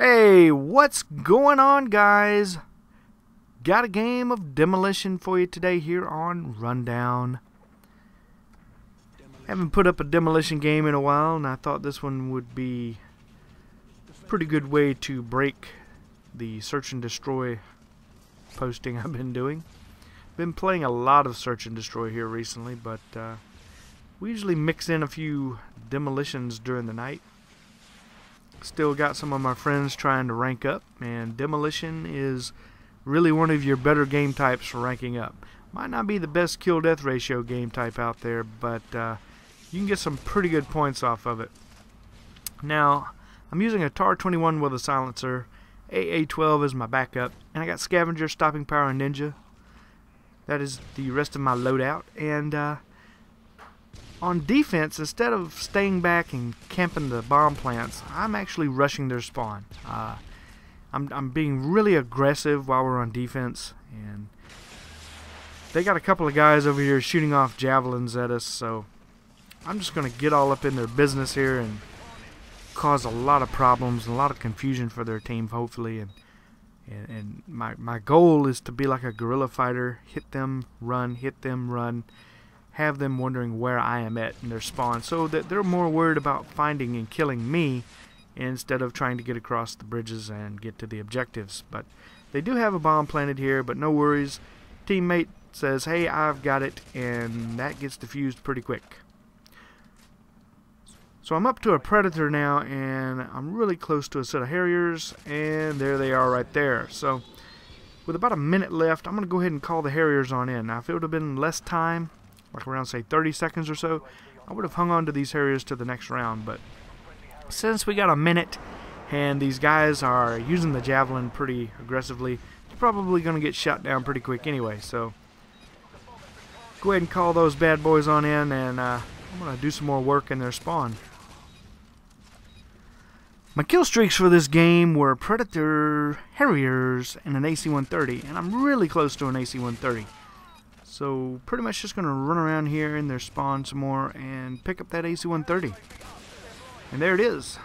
Hey, what's going on, guys? Got a game of Demolition for you today here on Rundown. Haven't put up a Demolition game in a while, and I thought this one would be a pretty good way to break the search and destroy posting I've been doing. Been playing a lot of search and destroy here recently, but we usually mix in a few demolitions during the night. Still got some of my friends trying to rank up, and Demolition is really one of your better game types for ranking up. Might not be the best kill-death ratio game type out there, but you can get some pretty good points off of it. Now, I'm using a TAR-21 with a silencer, AA-12 is my backup, and I got Scavenger, Stopping Power, and Ninja. That is the rest of my loadout, and on defense, instead of staying back and camping the bomb plants, I'm actually rushing their spawn. I'm being really aggressive while we're on defense, and they got a couple of guys over here shooting off javelins at us, so I'm just going to get all up in their business here and cause a lot of problems, a lot of confusion for their team, hopefully. And my goal is to be like a guerrilla fighter, hit them, run, have them wondering where I am at in their spawn, so that they're more worried about finding and killing me instead of trying to get across the bridges and get to the objectives. But they do have a bomb planted here, but no worries. Teammate says, hey, I've got it, and that gets defused pretty quick. So I'm up to a Predator now, and I'm really close to a set of Harriers, and there they are right there. So with about a minute left, I'm going to go ahead and call the Harriers on in. Now, if it would have been less time, like around, say, 30 seconds or so, I would have hung on to these Harriers to the next round. But since we got a minute, and these guys are using the Javelin pretty aggressively, it's probably going to get shot down pretty quick anyway. So go ahead and call those bad boys on in, and I'm going to do some more work in their spawn. My kill streaks for this game were Predator, Harriers, and an AC130, and I'm really close to an AC130. So pretty much just going to run around here in their spawn some more and pick up that AC130. And there it is.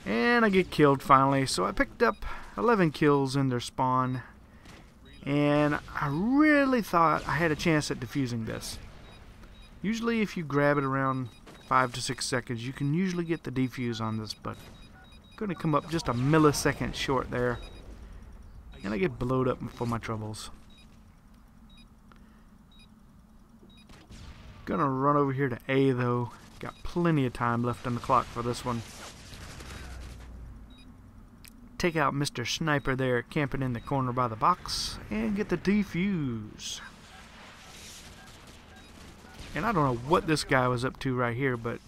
And I get killed finally. So I picked up 11 kills in their spawn. And I really thought I had a chance at defusing this. Usually if you grab it around 5 to 6 seconds, you can usually get the defuse on this, but going to come up just a millisecond short there, and I get blowed up for my troubles. Gonna run over here to A though. Got plenty of time left on the clock for this one. Take out Mr. Sniper there, camping in the corner by the box, and get the defuse. And I don't know what this guy was up to right here, but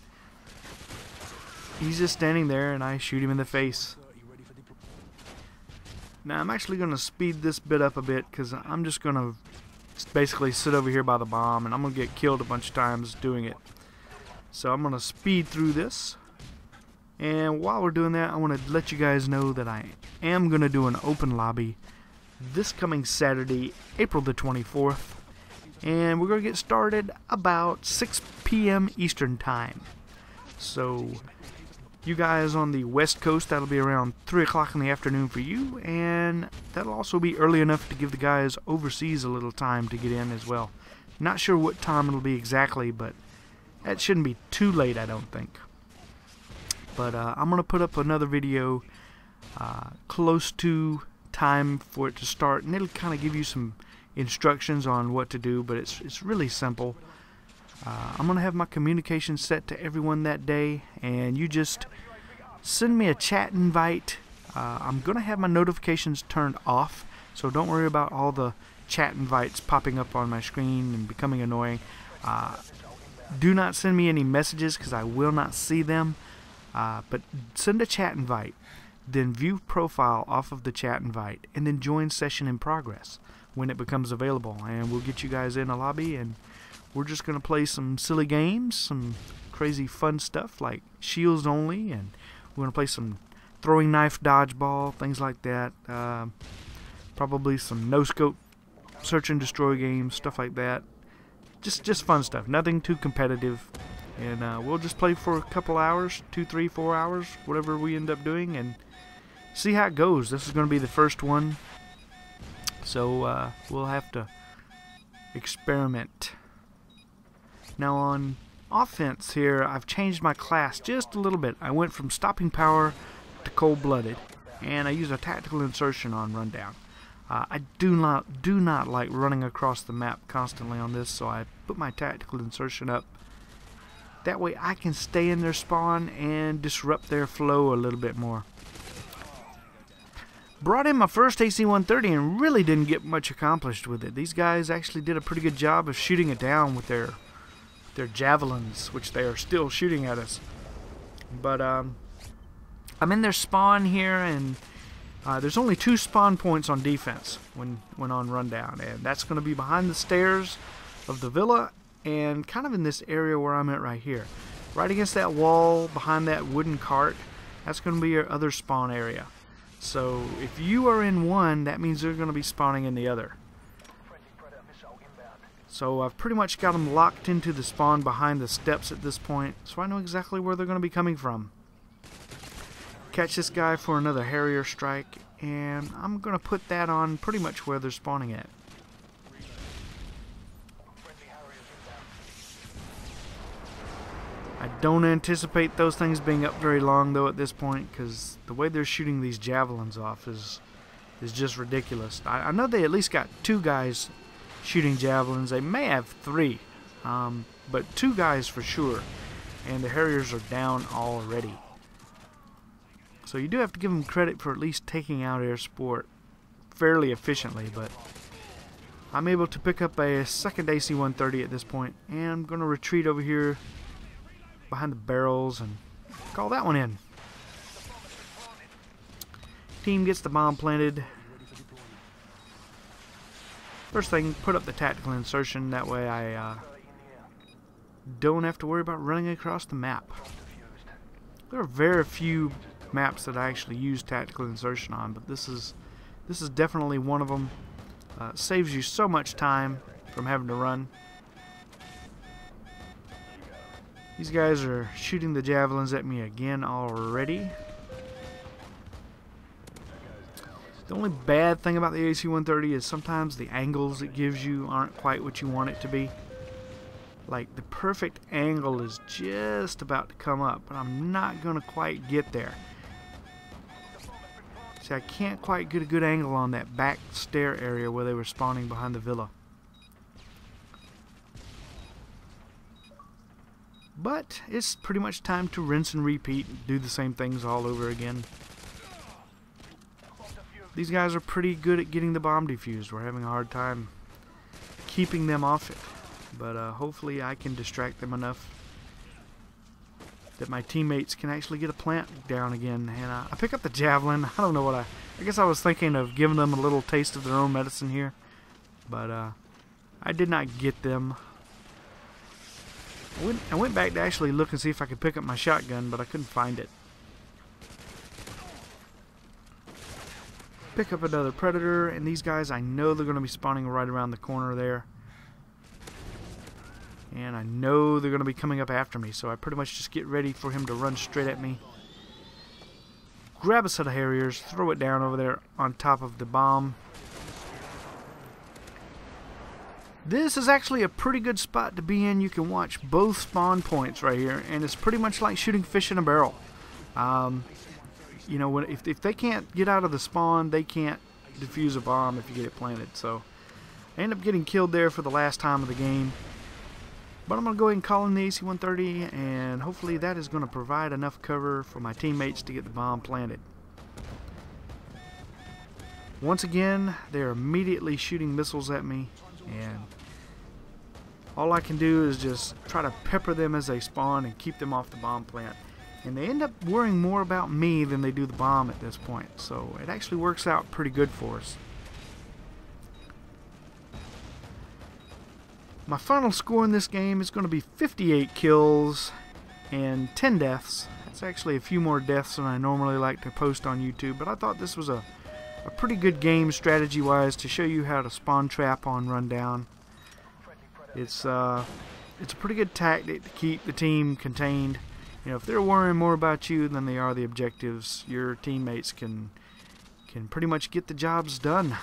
he's just standing there, and I shoot him in the face. Now, I'm actually going to speed this bit up a bit, because I'm just going to basically sit over here by the bomb, and I'm going to get killed a bunch of times doing it. So I'm going to speed through this. And while we're doing that, I want to let you guys know that I am going to do an open lobby this coming Saturday, April the 24th. And we're going to get started about 6 p.m. Eastern Time. So you guys on the West Coast, that'll be around 3 o'clock in the afternoon for you, and that'll also be early enough to give the guys overseas a little time to get in as well. Not sure what time it'll be exactly, but that shouldn't be too late, I don't think. But I'm going to put up another video close to time for it to start, and it'll kind of give you some instructions on what to do, but it's really simple. I'm going to have my communication set to everyone that day, and you just send me a chat invite. I'm going to have my notifications turned off, so don't worry about all the chat invites popping up on my screen and becoming annoying. Do not send me any messages, because I will not see them, but send a chat invite, then view profile off of the chat invite, and then join session in progress when it becomes available, and we'll get you guys in a lobby, and we're just going to play some silly games, some crazy fun stuff like shields only, and we're going to play some throwing knife dodgeball, things like that. Probably some no-scope search and destroy games, stuff like that. Just fun stuff, nothing too competitive. and we'll just play for a couple hours, 2, 3, 4 hours, whatever we end up doing, and see how it goes. This is going to be the first one, so we'll have to experiment. Now on offense here, I've changed my class just a little bit. I went from stopping power to cold-blooded, and I use a tactical insertion on rundown. I do not like running across the map constantly on this, so I put my tactical insertion up. That way I can stay in their spawn and disrupt their flow a little bit more. Brought in my first AC130 and really didn't get much accomplished with it. These guys actually did a pretty good job of shooting it down with their javelins, which they are still shooting at us. But I'm in their spawn here, and there's only 2 spawn points on defense when on rundown, and that's going to be behind the stairs of the villa and kind of in this area where I'm at right here, right against that wall behind that wooden cart. That's going to be your other spawn area. So if you are in one, that means they're going to be spawning in the other. So I've pretty much got them locked into the spawn behind the steps at this point, so I know exactly where they're going to be coming from. Catch this guy for another Harrier strike, and I'm going to put that on pretty much where they're spawning at. I don't anticipate those things being up very long though at this point, because the way they're shooting these javelins off is just ridiculous. I know they at least got 2 guys shooting javelins. They may have 3, but 2 guys for sure, and the Harriers are down already. So you do have to give them credit for at least taking out air support fairly efficiently, but I'm able to pick up a second AC130 at this point, and I'm going to retreat over here behind the barrels and call that one in. Team gets the bomb planted. First thing, put up the tactical insertion, that way I don't have to worry about running across the map. There are very few maps that I actually use tactical insertion on, but this is definitely one of them. Saves you so much time from having to run. These guys are shooting the javelins at me again already. The only bad thing about the AC130 is sometimes the angles it gives you aren't quite what you want it to be. Like, the perfect angle is just about to come up, but I'm not going to quite get there. See, I can't quite get a good angle on that back stair area where they were spawning behind the villa. But it's pretty much time to rinse and repeat and do the same things all over again. These guys are pretty good at getting the bomb defused. We're having a hard time keeping them off it. But hopefully I can distract them enough that my teammates can actually get a plant down again. And I pick up the javelin. I don't know what I guess I was thinking of giving them a little taste of their own medicine here. But I did not get them. I went back to actually look and see if I could pick up my shotgun, but I couldn't find it. Pick up another predator, and these guys, I know they're going to be spawning right around the corner there. And I know they're going to be coming up after me, so I pretty much just get ready for him to run straight at me. Grab a set of Harriers, throw it down over there on top of the bomb. This is actually a pretty good spot to be in. You can watch both spawn points right here, and it's pretty much like shooting fish in a barrel. You know, if they can't get out of the spawn, they can't defuse a bomb if you get it planted. So I end up getting killed there for the last time of the game. But I'm going to go ahead and call in the AC-130, and hopefully that is going to provide enough cover for my teammates to get the bomb planted. Once again, they're immediately shooting missiles at me, and all I can do is just try to pepper them as they spawn and keep them off the bomb plant. And they end up worrying more about me than they do the bomb at this point, so it actually works out pretty good for us. My final score in this game is going to be 58 kills and 10 deaths. That's actually a few more deaths than I normally like to post on YouTube, but I thought this was a pretty good game strategy-wise to show you how to spawn trap on rundown. It's it's a pretty good tactic to keep the team contained. You know, if they're worrying more about you than they are the objectives, your teammates can pretty much get the jobs done.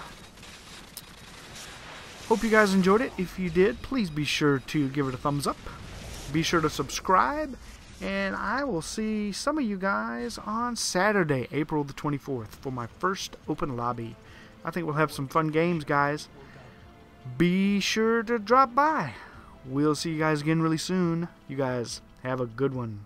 Hope you guys enjoyed it. If you did, please be sure to give it a thumbs up. Be sure to subscribe, and I will see some of you guys on Saturday, April the 24th, for my first open lobby. I think we'll have some fun games, guys. Be sure to drop by. We'll see you guys again really soon. You guys have a good one.